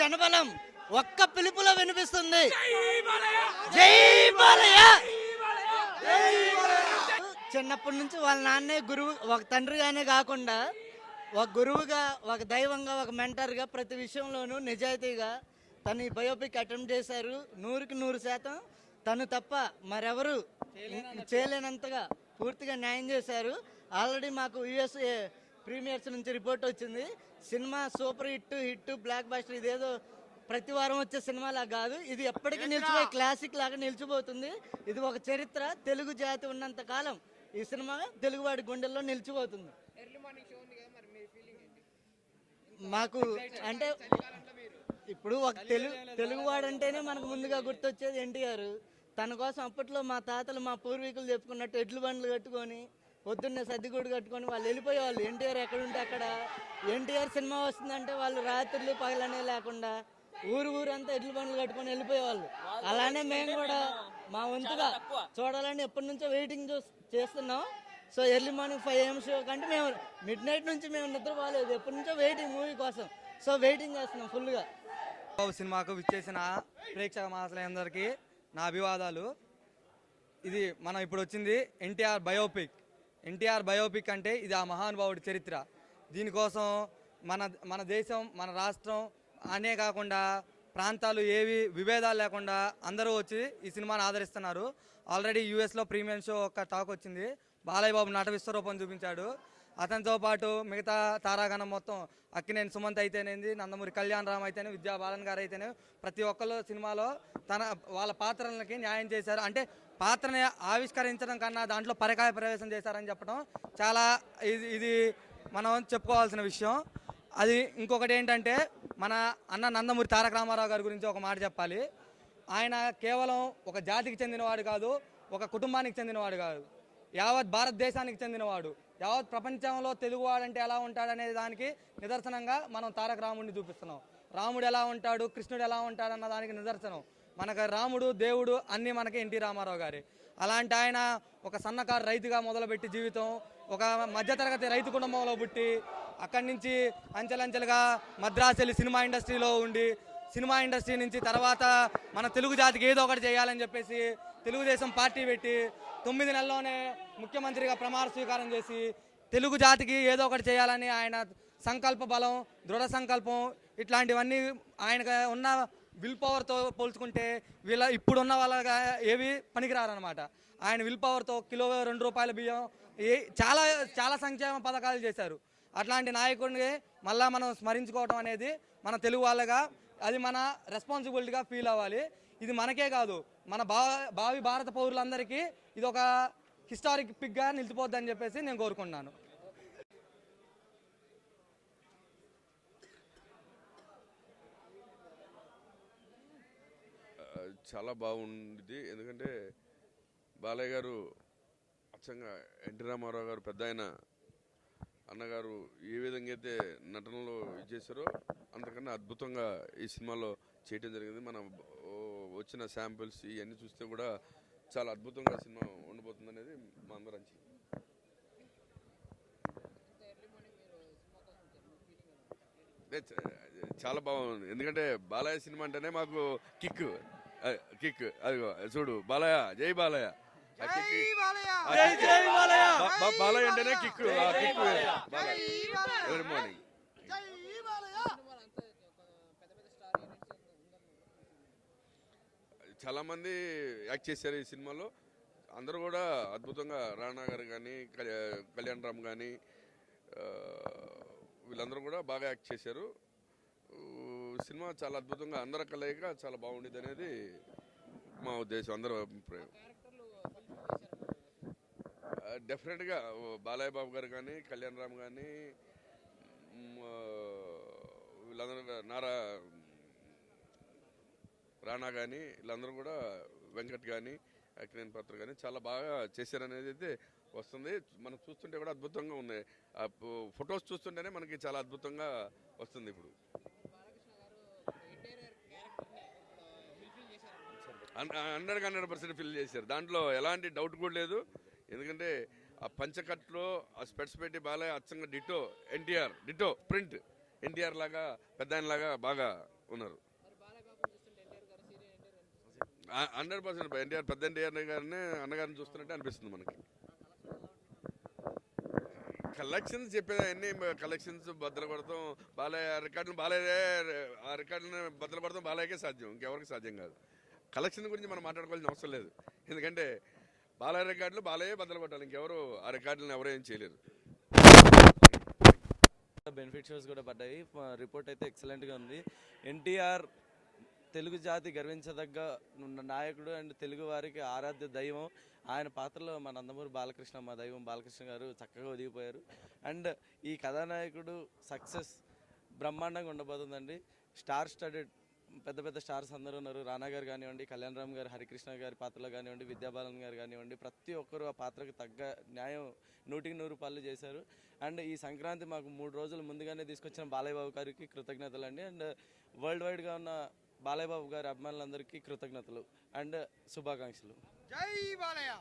జనబలం ఒక్క పిలుపులో వినిపిస్తుంది. జై బాలయ్య. చిన్నప్పటి నుంచి వాళ్ళ నాన్నే గురువు, ఒక తండ్రిగానే కాకుండా ఒక గురువుగా, ఒక దైవంగా, ఒక మెంటర్గా ప్రతి విషయంలోనూ నిజాయితీగా తను ఈ బయోపిక్ అటెంప్ట్ చేశారు. 100% తను తప్ప మరెవరు చేయలేనంతగా పూర్తిగా న్యాయం చేశారు. ఆల్రెడీ మాకు యుఎస్ఏ ప్రీమియర్స్ నుంచి రిపోర్ట్ వచ్చింది. Cinema super hit block buster. ఇదేదో ప్రతి వారం వచ్చే సినిమాలా కాదు, ఇది ఎప్పటికీ నిలిచిపోయి క్లాసిక్ లాగా నిలిచిపోతుంది. ఇది ఒక చరిత్ర. తెలుగు జాతి ఉన్నంత కాలం ఈ సినిమా తెలుగువాడి గుండెల్లో నిలిచిపోతుంది. మాకు అంటే ఇప్పుడు ఒక తెలుగువాడు అంటేనే మనకు ముందుగా గుర్తొచ్చేది ఎన్టీఆర్. తన కోసం అప్పట్లో మా తాతలు, మా పూర్వీకులు చెప్పుకున్నట్టు ఎడ్లు బండ్లు కట్టుకొని పొద్దున్నే సర్దిగూడు కట్టుకొని వాళ్ళు వెళ్ళిపోయేవాళ్ళు. ఎన్టీఆర్ ఎక్కడుంటే అక్కడ. ఎన్టీఆర్ సినిమా వస్తుందంటే వాళ్ళు రాత్రులు పగలనే లేకుండా ఊరంతా ఎడ్లు బండ్లు కట్టుకొని వెళ్ళిపోయేవాళ్ళు. అలానే మేము కూడా మా వంతుగా చూడాలని ఎప్పటి నుంచో వెయిటింగ్ చేస్తున్నాం. So early morning 5 AM show కంటే మేము మిడ్ నైట్ నుంచి మేము నిద్రపోలేదు. ఎప్పటి నుంచో వెయిటింగ్ మూవీ కోసం. సో వెయిటింగ్ చేస్తున్నాం ఫుల్గా. సినిమాకు విచ్చేసిన ప్రేక్షక మహాశయులందరికీ నా అభివాదాలు. ఇది మనం ఇప్పుడు వచ్చింది ఎన్టీఆర్ బయోపిక్. ఎన్టీఆర్ బయోపిక్ అంటే ఇది ఆ మహానుభావుడి చరిత్ర. దీనికోసం మన దేశం, మన రాష్ట్రం అనే కాకుండా ప్రాంతాలు ఏవి విభేదాలు లేకుండా అందరూ వచ్చి ఈ సినిమాని ఆదరిస్తున్నారు. ఆల్రెడీ యూఎస్లో ప్రీమియం షో ఒక టాక్ వచ్చింది. బాలయ్య బాబు నట విశ్వరూపం చూపించాడు. అతనితో పాటు మిగతా తారాగణం మొత్తం అక్కినేని సుమంత్ అయితేనేది, నందమూరి కళ్యాణ్ రామ్ అయితేనే, విద్యా బాలన్ గారు అయితేనే ప్రతి ఒక్కరు సినిమాలో వాళ్ళ పాత్రలకి న్యాయం చేశారు. అంటే పాత్రని ఆవిష్కరించడం కన్నా దాంట్లో పరకాయ ప్రవేశం చేశారని చెప్పడం చాలా ఇది మనం చెప్పుకోవాల్సిన విషయం. అది ఇంకొకటి ఏంటంటే మన అన్న నందమూరి తారక రామారావు గారి గురించి ఒక మాట చెప్పాలి. ఆయన కేవలం ఒక జాతికి చెందినవాడు కాదు, ఒక కుటుంబానికి చెందినవాడు కాదు, యావత్ భారతదేశానికి చెందినవాడు. యావత్ ప్రపంచంలో తెలుగువాడు అంటే ఎలా ఉంటాడనే దానికి నిదర్శనంగా మనం తారక రాముడిని చూపిస్తున్నాం. రాముడు ఎలా ఉంటాడు, కృష్ణుడు ఎలా ఉంటాడు అన్న దానికి నిదర్శనం మనకు రాముడు, దేవుడు అన్నీ మనకి ఎన్టీ రామారావు గారి. అలాంటి ఆయన ఒక సన్నకారు రైతుగా మొదలుపెట్టి జీవితం, ఒక మధ్యతరగతి రైతు కుటుంబంలో పుట్టి అక్కడి నుంచి అంచెలంచెలుగా మద్రాసు వెళ్ళి సినిమా ఇండస్ట్రీలో ఉండి, సినిమా ఇండస్ట్రీ నుంచి తర్వాత మన తెలుగు జాతికి ఏదో ఒకటి చేయాలని చెప్పేసి తెలుగుదేశం పార్టీ పెట్టి 9 నెలల్లోనే ముఖ్యమంత్రిగా ప్రమాణ స్వీకారం చేసి తెలుగు జాతికి ఏదో ఒకటి చేయాలని ఆయన సంకల్ప బలం, దృఢ సంకల్పం, ఇట్లాంటివన్నీ ఆయనకు ఉన్న విల్ పవర్తో పోల్చుకుంటే ఇప్పుడున్న వాళ్ళగా ఏవి పనికిరారనమాట. ఆయన విల్ పవర్తో కిలో 2 రూపాయల బియ్యం చాలా చాలా సంక్షేమ పథకాలు చేశారు. అట్లాంటి నాయకుడిని మళ్ళా మనం స్మరించుకోవడం అనేది మన తెలుగు వాళ్ళగా అది మన రెస్పాన్సిబిలిటీగా ఫీల్ అవ్వాలి. ఇది మనకే కాదు, మన భావి భారత పౌరులందరికీ ఇది ఒక హిస్టారిక్ పిక్గా నిలిచిపోద్దని చెప్పేసి నేను కోరుకుంటున్నాను. చాలా బాగుంది. ఎందుకంటే బాలయ్య గారు అచ్చంగా ఎన్టీ రామారావు గారు పెద్ద ఆయన అన్నగారు ఏ విధంగా అయితే నటనలో చేశారో అంతకన్నా అద్భుతంగా ఈ సినిమాలో చేయడం జరిగింది. మనం వచ్చిన శాంపిల్స్ ఇవన్నీ చూస్తే కూడా చాలా అద్భుతంగా సినిమా ఉండబోతుంది అనేది మా అందరం చాలా బాగుంది. ఎందుకంటే బాలయ్య సినిమా అంటేనే మాకు కిక్. అదిగో చూడు, బాలయ్య, జై బాలయ్య, బాలయ్య అంటేనే కిక్. ఎవ్రీ మార్నింగ్ చాలా మంది యాక్ట్ చేశారు ఈ సినిమాలో. అందరూ కూడా అద్భుతంగా, రాణా గారు కానీ, కళ్యాణ్ రామ్ కానీ, వీళ్ళందరూ కూడా బాగా యాక్ట్ చేశారు. సినిమా చాలా అద్భుతంగా అందరి కలయిక చాలా బాగుండేది అనేది మా ఉద్దేశం, అందరూ అభిప్రాయం. డెఫినెట్గా బాలయ్య బాబు గారు కానీ, కళ్యాణ్ రామ్ కానీ, వీళ్ళందరూ రాణా కానీ, వీళ్ళందరూ కూడా, వెంకట్ కానీ, అక్కినేని పాత్ర కానీ చాలా బాగా చేశారనేది అయితే వస్తుంది. మనం చూస్తుంటే కూడా అద్భుతంగా ఉన్నాయి. ఫొటోస్ చూస్తుంటేనే మనకి చాలా అద్భుతంగా వస్తుంది. ఇప్పుడు 100% ఫిల్ చేశారు, దాంట్లో ఎలాంటి డౌట్ కూడా లేదు. ఎందుకంటే ఆ పంచకట్లో ఆ స్పెట్స్ పెట్టి బాలయ్య అచ్చంగా ditto NTR, ditto print NTR లాగా, పెద్ద ఆయన లాగా బాగా ఉన్నారు. 100% ఎన్టీఆర్ పెద్ద ఎన్టీఆర్ గారిని అన్నగారిని చూస్తున్నట్టే అనిపిస్తుంది మనకి. కలెక్షన్స్ చెప్పేది అన్నీ కలెక్షన్స్ బద్దలు కొడతాం బాలయ్య రికార్డులు, బాలయ్య ఆ రికార్డులను బద్దలు కొడతాం బాలయ్యకే సాధ్యం, ఇంకెవరికి సాధ్యం కాదు. కలెక్షన్ గురించి మనం మాట్లాడుకోవాల్సిన అవసరం లేదు. ఎందుకంటే బాలయ్య రికార్డులు బాలయ్య బద్దలు కొట్టాలి, ఇంకెవరు ఆ రికార్డులను ఎవరు ఏం చేయలేరు. బెనిఫిట్ షోస్ కూడా పడ్డాయి. రిపోర్ట్ అయితే ఎక్సలెంట్గా ఉంది. ఎన్టీఆర్ తెలుగు జాతి గర్వించదగ్గ నాయకుడు అండ్ తెలుగు వారికి ఆరాధ్య దైవం. ఆయన పాత్రలో మన నందమూరి బాలకృష్ణ, మా దైవం బాలకృష్ణ గారు చక్కగా ఒదిగిపోయారు. అండ్ ఈ కథానాయకుడు సక్సెస్ బ్రహ్మాండంగా ఉండబోతుందండి. స్టార్ స్టడెడ్ పెద్ద పెద్ద స్టార్స్ అందరూ ఉన్నారు. రానా గారు కానివ్వండి, కళ్యాణ్ రామ్ గారు హరికృష్ణ గారి పాత్రలో కానివ్వండి, విద్యాబాలన్ గారు కానివ్వండి, ప్రతి ఒక్కరు ఆ పాత్రకు తగ్గ న్యాయం 100% చేశారు. అండ్ ఈ సంక్రాంతి మాకు 3 రోజులు ముందుగానే తీసుకొచ్చిన బాలయ్య బాబు గారికి కృతజ్ఞతలు అండి. అండ్ వరల్డ్ వైడ్గా ఉన్న బాలయ్య బాబు గారి అభిమానులందరికీ కృతజ్ఞతలు అండ్ శుభాకాంక్షలు. జై బాలయ్య.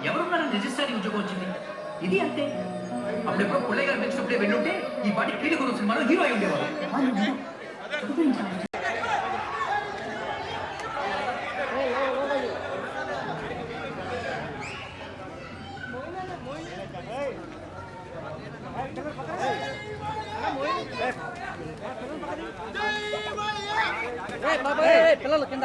ఎవరున్నారని రిజిస్టర్ ఉద్యోగం వచ్చింది. ఇది అంతే. అప్పుడెప్పుడు పుల్లయ్య గారు పెంచినప్పుడే వెళ్ళుంటే ఈ పాటి కీలి గురు సినిమాలో హీరో అయి ఉండేవారు. పిల్లలు కింద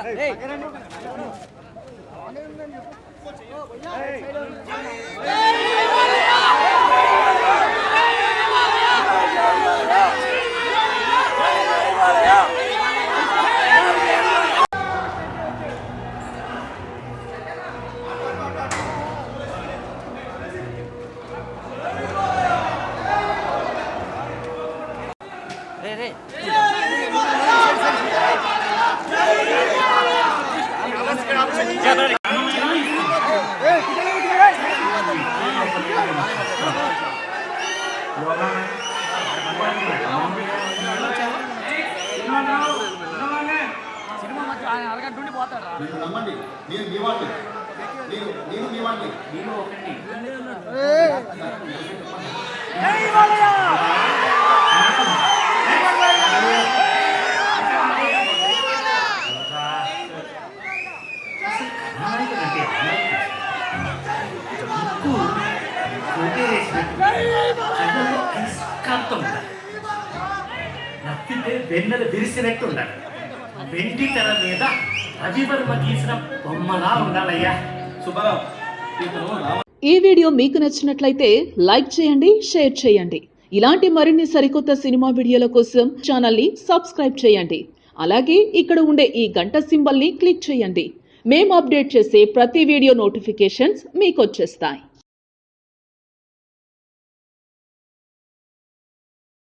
నమ్మండి, నేను మీ వాడిని, నేను మీ వాడిని, నేను ఒకటి. నప్పితే వెన్నెల విరిసినట్టు ఉండాలి. వెండి తెర మీద రవివర్మ గీసిన బొమ్మలా ఉండాలయ్యా. ఈ వీడియో మీకు నచ్చినట్లయితే లైక్ చేయండి, షేర్ చేయండి. ఇలాంటి మరిన్ని సరికొత్త సినిమా వీడియోల కోసం ఛానల్ ని సబ్స్క్రైబ్ చేయండి. అలాగే ఇక్కడ ఉండే ఈ గంట సింబల్ ని క్లిక్ చేయండి. మేము అప్డేట్ చేసే ప్రతి వీడియో నోటిఫికేషన్స్ మీకు వచ్చేస్తాయి.